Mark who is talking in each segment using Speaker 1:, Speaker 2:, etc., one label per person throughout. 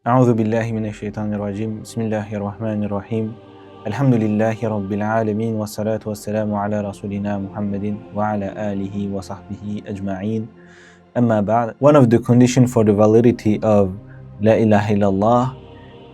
Speaker 1: أعوذ بالله من الشيطان الرجيم بسم الله الرحمن الرحيم الحمد لله رب العالمين والصلاة والسلام على رسولنا محمد وعلى آله وصحبه أجمعين أما بعد. One of the conditions for the validity of La ilaha illallah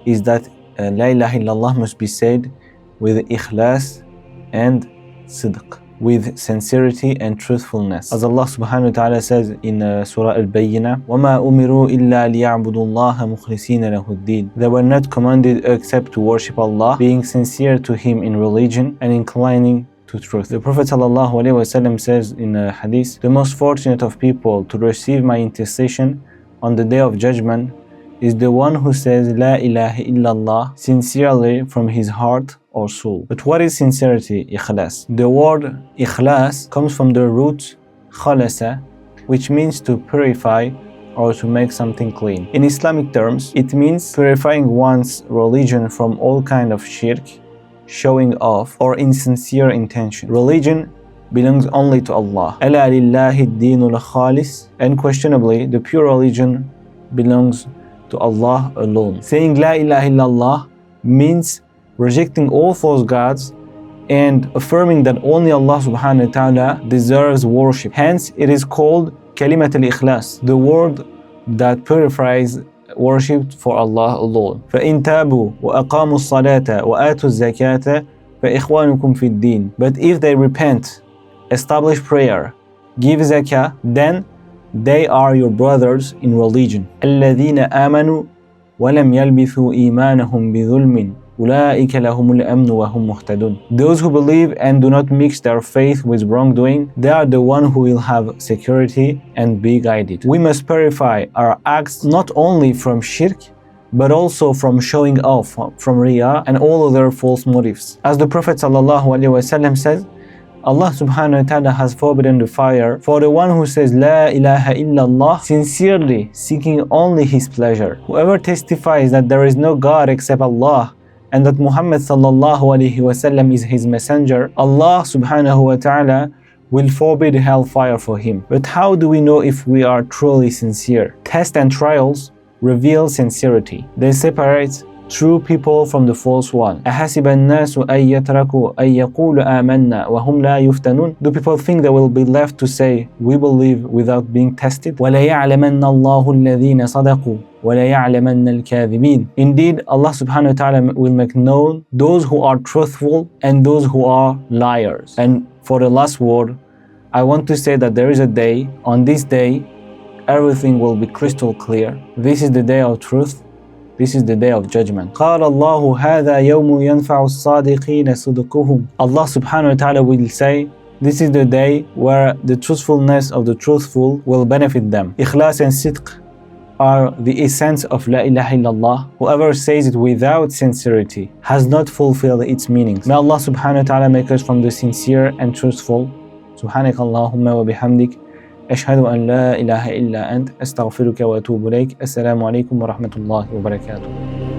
Speaker 1: is that La ilaha illallah must be said with Ikhlās and Ṣidq, with sincerity and truthfulness. As Allah subhanahu wa ta'ala says in Surah Al-Bayyinah, وَمَا أُمِرُوا إِلَّا لِيَعْبُدُوا اللَّهَ مُخْلِصِينَ لَهُ الدِّينَ. They were not commanded except to worship Allah, being sincere to Him in religion and inclining to truth. The Prophet sallallahu alaihi wasallam says in a hadith, the most fortunate of people to receive my intercession on the day of judgment is the one who says La ilaha illallah sincerely from his heart or soul. But what is sincerity? Ikhlas. The word Ikhlās comes from the root khalasa, which means to purify or to make something clean. In Islamic terms, it means purifying one's religion from all kind of shirk, showing off, or insincere intention. Religion belongs only to Allah. Ala lillahi ad-deenul khalis. Unquestionably, the pure religion belongs to Allah alone. Saying La ilaha illallah means rejecting all false gods and affirming that only Allah subhanahu wa ta'ala deserves worship. Hence, it is called kalimat al-Ikhlās, the word that purifies worship for Allah alone. فَإِن تَابُوا وَأَقَامُوا الصَّلَاةَ وَآتُوا الزَّكَاةَ فَإِخْوَانُكُمْ فِي الدِّينِ. But if they repent, establish prayer, give zakah, then they are your brothers in religion. الَّذِينَ آمَنُوا وَلَمْ يَلْبِثُوا إِيمَانَهُمْ بِظُلْمٍ أُولَٰئِكَ لَهُمُ الْأَمْنُ وَهُمْ مُهْتَدُونَ. Those who believe and do not mix their faith with wrongdoing, they are the one who will have security and be guided. We must purify our acts not only from shirk, but also from showing off, from Riya and all other false motives. As the Prophet ﷺ says, Allah subhanahu wa ta'ala has forbidden the fire for the one who says La ilaha illallah sincerely, seeking only His pleasure. Whoever testifies that there is no God except Allah and that Muhammad sallallahu alaihi wasallam is His messenger, Allah subhanahu wa ta'ala will forbid hellfire for him. But how do we know if we are truly sincere? Tests and trials reveal sincerity. They separate true people from the false one. أَحَسِبَ النَّاسُ أَن يَتْرَكُوا أَن يَقُولُوا آمَنَّا وَهُمْ لَا يُفْتَنُونَ. Do people think they will be left to say, we believe without being tested? وَلَيَعْلَمَنَّ اللَّهُ الَّذِينَ صَدَقُوا وَلَيَعْلَمَنَّ الْكَاذِبِينَ. Indeed, Allah subhanahu wa ta'ala will make known those who are truthful and those who are liars. And for the last word, I want to say that there is a day, on this day, everything will be crystal clear. This is the day of truth. This is the day of judgment. قال الله هذا يوم ينفع الصادقين صدقهم. Allah subhanahu wa ta'ala will say, this is the day where the truthfulness of the truthful will benefit them. Ikhlās and Ṣidq are the essence of La ilaha illallah. Whoever says it without sincerity has not fulfilled its meanings. May Allah subhanahu wa ta'ala make us from the sincere and truthful. سبحانك اللهم وبحمدك أشهد أن لا إله إلا أنت أستغفرك وأتوب إليك. السلام عليكم ورحمة الله وبركاته.